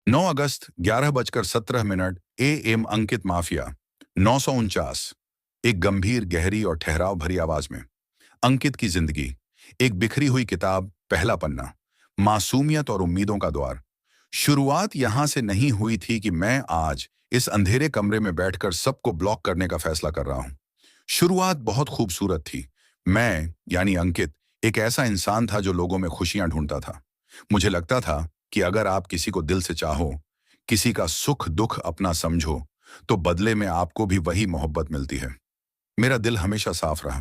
9 August 11:17 AM Ankit mafia 949। एक गंभीर, गहरी और ठहराव भरी आवाज में। अंकित की जिंदगी। एक बिखरी हुई किताब, पहला पन्ना। मासूमियत और उम्मीदों का द्वार। शुरुआत यहां से नहीं हुई थी कि मैं आज इस अंधेरे कमरे में बैठकर सबको ब्लॉक करने का फैसला कर रहा हूं। शुरुआत बहुत खूबसूरत थी। मैं यानी अंकित एक ऐसा इंसान था जो लोगों में खुशियां ढूंढता था। मुझे लगता था कि अगर आप किसी को दिल से चाहो, किसी का सुख दुख अपना समझो, तो बदले में आपको भी वही मोहब्बत मिलती है। मेरा दिल हमेशा साफ रहा।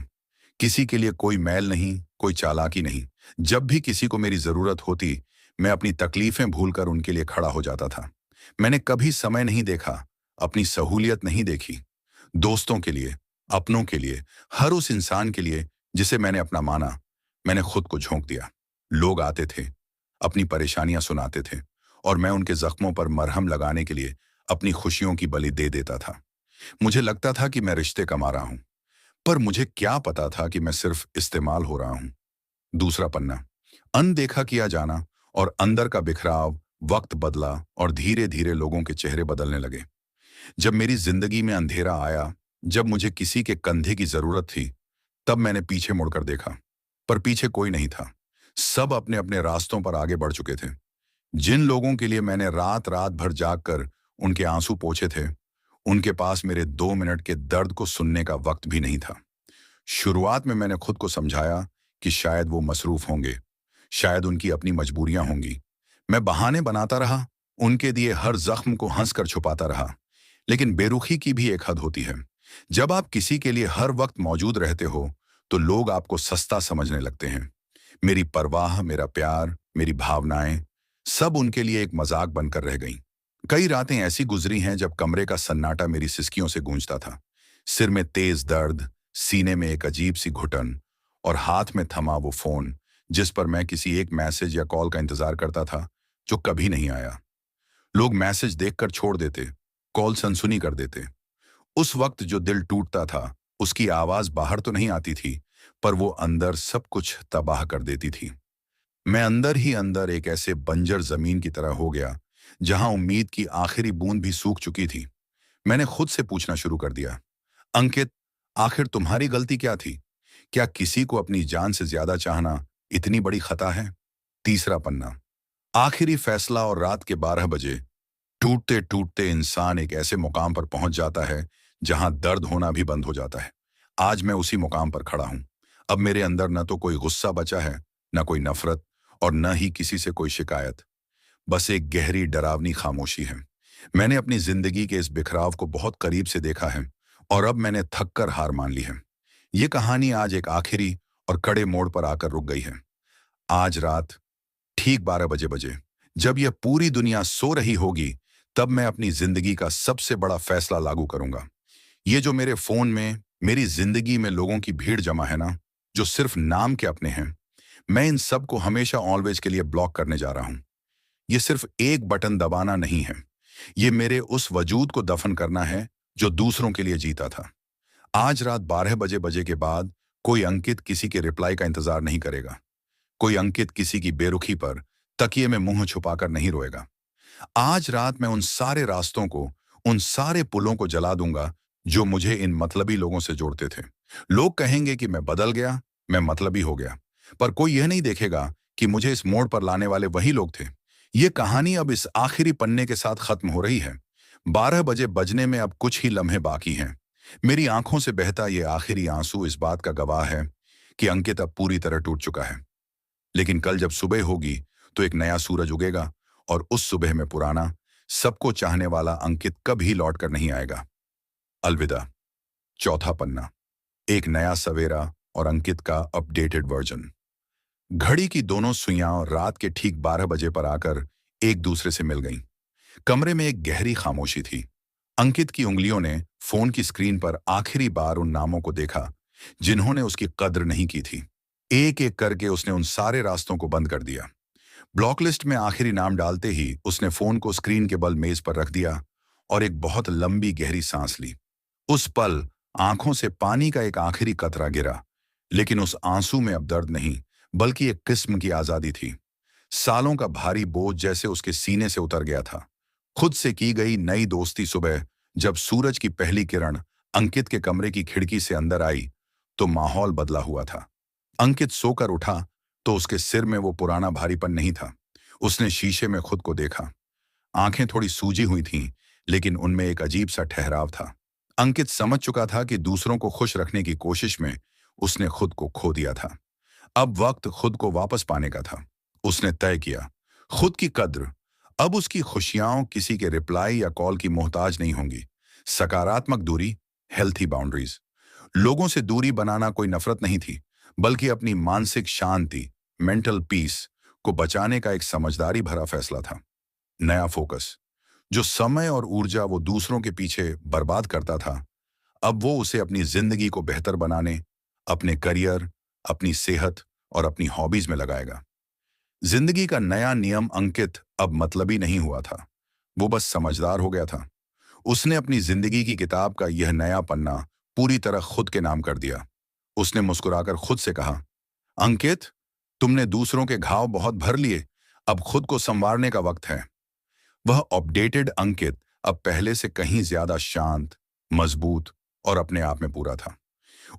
किसी के लिए कोई मैल नहीं, कोई चालाकी नहीं। जब भी किसी को मेरी जरूरत होती, मैं अपनी तकलीफें भूलकर उनके लिए खड़ा हो जाता था। मैंने कभी समय नहीं देखा, अपनी सहूलियत नहीं देखी। दोस्तों के लिए, अपनों के लिए, हर उस इंसान के लिए जिसे मैंने अपना माना, मैंने खुद को झोंक दिया। लोग आते थे, अपनी परेशानियां सुनाते थे, और मैं उनके जख्मों पर मरहम लगाने के लिए अपनी खुशियों की बलि दे देता था। मुझे लगता था कि मैं रिश्ते कमा रहा हूं, पर मुझे क्या पता था कि मैं सिर्फ इस्तेमाल हो रहा हूं। दूसरा पन्ना। अनदेखा किया जाना और अंदर का बिखराव। वक्त बदला और धीरे धीरे लोगों के चेहरे बदलने लगे। जब मेरी जिंदगी में अंधेरा आया, जब मुझे किसी के कंधे की जरूरत थी, तब मैंने पीछे मुड़कर देखा। पर पीछे कोई नहीं था। सब अपने अपने रास्तों पर आगे बढ़ चुके थे। जिन लोगों के लिए मैंने रात रात भर जागकर उनके आंसू पोंछे थे, उनके पास मेरे 2 मिनट के दर्द को सुनने का वक्त भी नहीं था। शुरुआत में मैंने खुद को समझाया कि शायद वो मसरूफ होंगे, शायद उनकी अपनी मजबूरियां होंगी। मैं बहाने बनाता रहा, उनके दिए हर जख्म को हंसकर छुपाता रहा। लेकिन बेरुखी की भी एक हद होती है। जब आप किसी के लिए हर वक्त मौजूद रहते हो, तो लोग आपको सस्ता समझने लगते हैं। मेरी परवाह, मेरा प्यार, मेरी भावनाएं, सब उनके लिए एक मजाक बनकर रह गईं। कई रातें ऐसी गुजरी हैं जब कमरे का सन्नाटा मेरी सिसकियों से गूंजता था। सिर में तेज दर्द, सीने में एक अजीब सी घुटन, और हाथ में थमा वो फोन जिस पर मैं किसी एक मैसेज या कॉल का इंतजार करता था, जो कभी नहीं आया। लोग मैसेज देखकर छोड़ देते, कॉल सनसुनी कर देते। उस वक्त जो दिल टूटता था, उसकी आवाज बाहर तो नहीं आती थी, पर वो अंदर सब कुछ तबाह कर देती थी। मैं अंदर ही अंदर एक ऐसे बंजर जमीन की तरह हो गया, जहां उम्मीद की आखिरी बूंद भी सूख चुकी थी। मैंने खुद से पूछना शुरू कर दिया, अंकित, आखिर तुम्हारी गलती क्या थी? क्या किसी को अपनी जान से ज्यादा चाहना इतनी बड़ी खता है? तीसरा पन्ना। आखिरी फैसला। और रात के 12 बजे टूटते टूटते इंसान एक ऐसे मुकाम पर पहुंच जाता है जहां दर्द होना भी बंद हो जाता है। आज मैं उसी मुकाम पर खड़ा हूं। अब मेरे अंदर न तो कोई गुस्सा बचा है, न कोई नफरत, और न ही किसी से कोई शिकायत। बस एक गहरी डरावनी खामोशी है। मैंने अपनी जिंदगी के इस बिखराव को बहुत करीब से देखा है, और अब मैंने थक कर हार मान ली है। ये कहानी आज एक आखिरी और कड़े मोड़ पर आकर रुक गई है। आज रात ठीक 12 बजे, जब यह पूरी दुनिया सो रही होगी, तब मैं अपनी जिंदगी का सबसे बड़ा फैसला लागू करूंगा। ये जो मेरे फोन में, मेरी जिंदगी में लोगों की भीड़ जमा है ना, जो सिर्फ नाम के अपने हैं, मैं इन सब को हमेशा ऑलवेज के लिए ब्लॉक करने जा रहा हूं। ये सिर्फ एक बटन दबाना नहीं है, ये मेरे उस वजूद को दफन करना है जो दूसरों के लिए जीता था। आज रात 12 बजे के बाद कोई अंकित किसी के रिप्लाई का इंतजार नहीं करेगा। कोई अंकित किसी की बेरुखी पर तकिए में मुंह छुपाकर नहीं रोएगा। आज रात मैं उन सारे रास्तों को, उन सारे पुलों को जला दूंगा जो मुझे इन मतलबी लोगों से जोड़ते थे। लोग कहेंगे कि मैं बदल गया, मैं मतलबी हो गया, पर कोई यह नहीं देखेगा कि मुझे इस मोड़ पर लाने वाले वही लोग थे। ये कहानी अब इस आखिरी पन्ने के साथ खत्म हो रही है। 12 बजे बजने में अब कुछ ही लम्हे बाकी हैं। मेरी आंखों से बहता ये आखिरी आंसू इस बात का गवाह है कि अंकित अब पूरी तरह टूट चुका है। लेकिन कल जब सुबह होगी, तो एक नया सूरज उगेगा, और उस सुबह में पुराना, सबको चाहने वाला अंकित कभी लौट कर नहीं आएगा। अलविदा। चौथा पन्ना। एक नया सवेरा और अंकित का अपडेटेड वर्जन। घड़ी की दोनों सुइयां रात के ठीक 12 बजे पर आकर एक दूसरे से मिल गईं। कमरे में एक गहरी खामोशी थी। अंकित की उंगलियों ने फोन की स्क्रीन पर आखिरी बार उन नामों को देखा जिन्होंने उसकी कद्र नहीं की थी। एक एक करके उसने उन सारे रास्तों को बंद कर दिया। ब्लॉक लिस्ट में आखिरी नाम डालते ही उसने फोन को स्क्रीन के बल मेज पर रख दिया और एक बहुत लंबी गहरी सांस ली। उस पल आंखों से पानी का एक आखिरी कतरा गिरा, लेकिन उस आंसू में अब दर्द नहीं, बल्कि एक किस्म की आजादी थी। सालों का भारी बोझ जैसे उसके सीने से उतर गया था। खुद से की गई नई दोस्ती। सुबह जब सूरज की पहली किरण अंकित के कमरे की खिड़की से अंदर आई तो माहौल बदला हुआ था। अंकित सोकर उठा तो उसके सिर में वो पुराना भारीपन नहीं था। उसने शीशे में खुद को देखा। आंखें थोड़ी सूजी हुई थीं, लेकिन उनमें एक अजीब सा ठहराव था। अंकित समझ चुका था कि दूसरों को खुश रखने की कोशिश में उसने खुद को खो दिया था। अब वक्त खुद को वापस पाने का था। उसने तय किया, खुद की कद्र। अब उसकी खुशियां किसी के रिप्लाई या कॉल की मोहताज नहीं होंगी। सकारात्मक दूरी, हेल्थी बाउंड्रीज। लोगों से दूरी बनाना कोई नफरत नहीं थी, बल्कि अपनी मानसिक शांति, मेंटल पीस को बचाने का एक समझदारी भरा फैसला था। नया फोकस। जो समय और ऊर्जा वो दूसरों के पीछे बर्बाद करता था, अब वो उसे अपनी जिंदगी को बेहतर बनाने, अपने करियर, अपनी सेहत और अपनी हॉबीज में लगाएगा। जिंदगी का नया नियम अंकित अब मतलबी नहीं हुआ था, वो बस समझदार हो गया था। उसने अपनी जिंदगी की किताब का यह नया पन्ना पूरी तरह खुद के नाम कर दिया। उसने मुस्कुराकर खुद से कहा, अंकित, तुमने दूसरों के घाव बहुत भर लिए, अब खुद को संवारने का वक्त है। वह अपडेटेड अंकित अब पहले से कहीं ज्यादा शांत, मजबूत और अपने आप में पूरा था।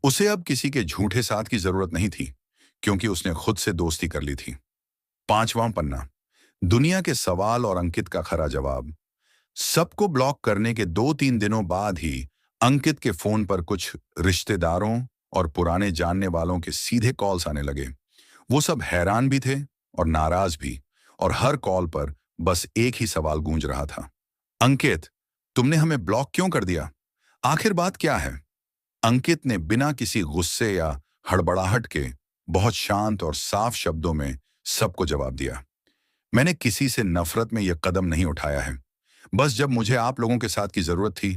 उसे अब किसी के झूठे साथ की जरूरत नहीं थी, क्योंकि उसने खुद से दोस्ती कर ली थी। पांचवां पन्ना, दुनिया के सवाल और अंकित का खरा जवाब। सबको ब्लॉक करने के 2-3 दिनों बाद ही अंकित के फोन पर कुछ रिश्तेदारों और पुराने जानने वालों के सीधे कॉल्स आने लगे। वो सब हैरान भी थे और नाराज भी, और हर कॉल पर बस एक ही सवाल गूंज रहा था, अंकित, तुमने हमें ब्लॉक क्यों कर दिया? आखिर बात क्या है? अंकित ने बिना किसी गुस्से या हड़बड़ाहट के बहुत शांत और साफ शब्दों में सबको जवाब दिया, मैंने किसी से नफरत में यह कदम नहीं उठाया है। बस जब मुझे आप लोगों के साथ की जरूरत थी,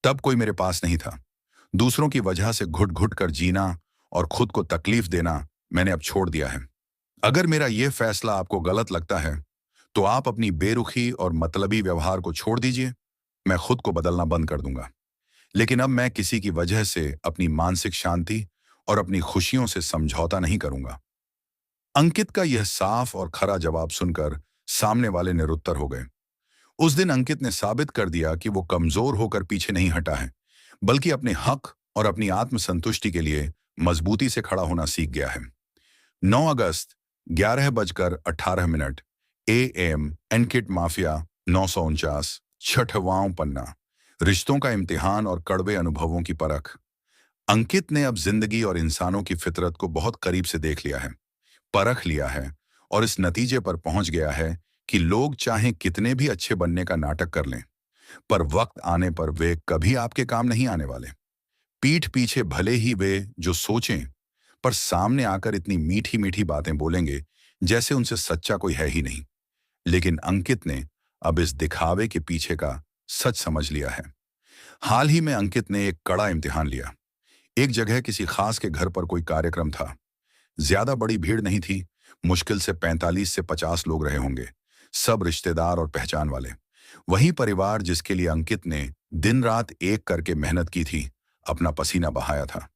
तब कोई मेरे पास नहीं था। दूसरों की वजह से घुट घुट कर जीना और खुद को तकलीफ देना मैंने अब छोड़ दिया है। अगर मेरा यह फैसला आपको गलत लगता है, तो आप अपनी बेरुखी और मतलबी व्यवहार को छोड़ दीजिए। मैं खुद को बदलना बंद कर दूंगा। लेकिन अब मैं किसी की वजह से अपनी मानसिक शांति और अपनी खुशियों से समझौता नहीं करूंगा। अंकित का यह साफ और खरा जवाब सुनकर सामने वाले निरुत्तर हो गए। उस दिन अंकित ने साबित कर दिया कि वो कमजोर होकर पीछे नहीं हटा है, बल्कि अपने हक और अपनी आत्मसंतुष्टि के लिए मजबूती से खड़ा होना सीख गया है। 9 अगस्त 11:18 AM अंकित माफिया 949 छठवां पन्ना, रिश्तों का इम्तिहान और कड़वे अनुभवों की परख। अंकित ने अब जिंदगी और इंसानों की फितरत को बहुत करीब से देख लिया है, परख लिया है, और इस नतीजे पर पहुंच गया है कि लोग चाहे कितने भी अच्छे बनने का नाटक कर लें, पर वक्त आने पर वे कभी आपके काम नहीं आने वाले। पीठ पीछे भले ही वे जो सोचें, पर सामने आकर इतनी मीठी मीठी बातें बोलेंगे जैसे उनसे सच्चा कोई है ही नहीं। लेकिन अंकित ने अब इस दिखावे के पीछे का सच समझ लिया है। हाल ही में अंकित ने एक कड़ा इम्तिहान लिया। एक जगह किसी खास के घर पर कोई कार्यक्रम था। ज्यादा बड़ी भीड़ नहीं थी, मुश्किल से 45 से 50 लोग रहे होंगे, सब रिश्तेदार और पहचान वाले। वही परिवार जिसके लिए अंकित ने दिन रात एक करके मेहनत की थी, अपना पसीना बहाया था।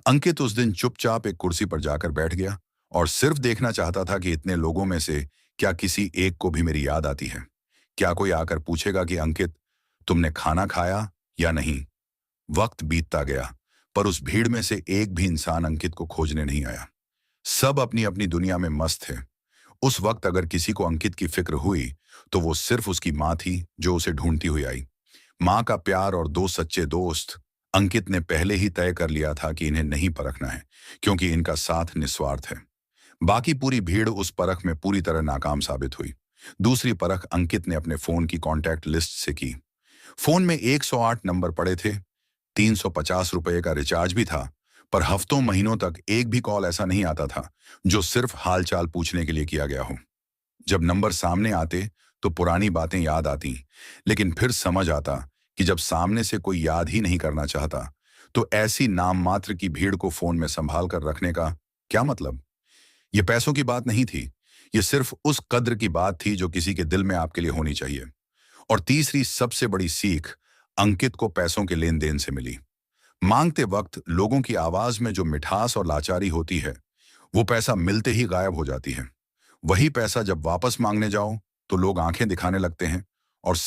अंकित उस दिन चुपचाप एक कुर्सी पर जाकर बैठ गया और सिर्फ देखना चाहता था कि इतने लोगों में से क्या किसी एक को भी मेरी याद आती है। क्या कोई आकर पूछेगा कि अंकित, तुमने खाना खाया या नहीं? वक्त बीतता गया, पर उस भीड़ में से एक भी इंसान अंकित को खोजने नहीं आया। सब अपनी अपनी दुनिया में मस्त थे। उस वक्त अगर किसी को अंकित की फिक्र हुई, तो वो सिर्फ उसकी माँ थी जो उसे ढूंढती हुई आई। माँ का प्यार और 2 सच्चे दोस्त। अंकित ने पहले ही तय कर लिया था कि इन्हें नहीं परखना है, क्योंकि इनका साथ निस्वार्थ है। बाकी पूरी भीड़ उस परख में पूरी तरह नाकाम साबित हुई। दूसरी परख अंकित ने अपने फोन की कॉन्टैक्ट लिस्ट से की। फोन में 108 नंबर पड़े थे, 350 रुपए का रिचार्ज भी था, पर हफ्तों महीनों तक एक भी कॉल ऐसा नहीं आता था जो सिर्फ हालचाल पूछने के लिए किया गया हो। जब नंबर सामने आते तो पुरानी बातें याद आती, लेकिन फिर समझ आता कि जब सामने से कोई याद ही नहीं करना चाहता, तो ऐसी नाम मात्र की भीड़ को फोन में संभाल कर रखने का क्या मतलब? ये पैसों की बात नहीं थी, ये सिर्फ उस कद्र की बात थी जो किसी के दिल में आपके लिए होनी चाहिए। और तीसरी सबसे बड़ी सीख अंकित को पैसों के लेन देन से मिली। मांगते वक्त लोगों की आवाज में जो मिठास और लाचारी होती है, वो पैसा मिलते ही गायब हो जाती है। वही पैसा जब वापस मांगने जाओ तो लोग आंखें दिखाने लगते हैं और